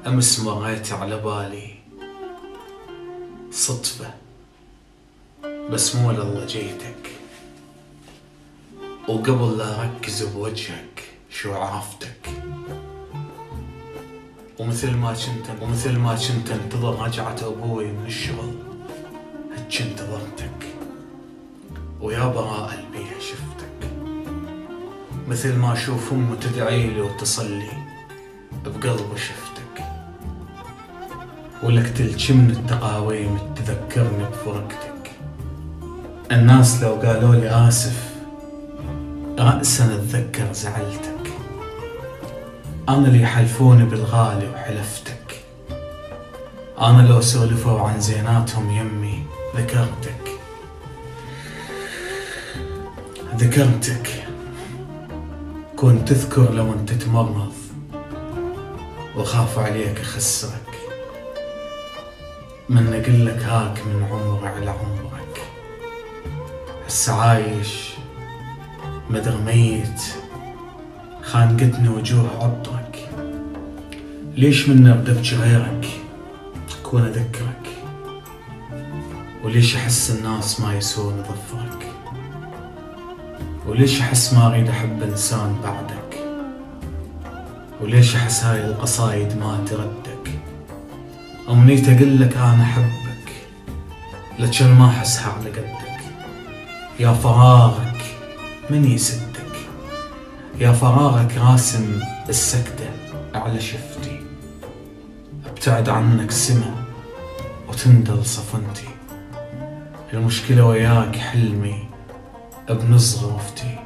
أمس مريت على بالي صدفة، بس مو لله جيتك، وقبل لا أركز بوجهك شو عرفتك. ومثل ما كنت انتظر رجعة أبوي من الشغل، هج انتظرتك، ويا براء البيع شفتك. مثل ما أشوف أمه تدعيلي وتصلي، بقلبي شفتك. ولك تلجي من التقاويم تذكرني بفرقتك. الناس لو قالوا لي آسف، رأسا أتذكر زعلتك. أنا اللي يحلفوني بالغالي وحلفتك. أنا لو سولفوا عن زيناتهم يمي ذكرتك. كنت تذكر لو انت تمرض، وخاف عليك أخسرك. من أقلك هاك من عمري على عمرك، هسه عايش مدر ميت، خانقتني وجوه عطرك. ليش من ردبج غيرك كون أذكرك؟ وليش أحس الناس ما يسون ظفرك؟ وليش أحس ما أريد أحب إنسان بعدك؟ وليش أحس هاي القصايد ما تردك؟ أمنيت أقلك أنا أحبك، لكن ما أحسها على قدك. يا فراغك من يسدك؟ يا فراغك راسم السكتة على شفتي. ابتعد عنك سما وتندل صفنتي. المشكلة وياك حلمي بنص غرفتي.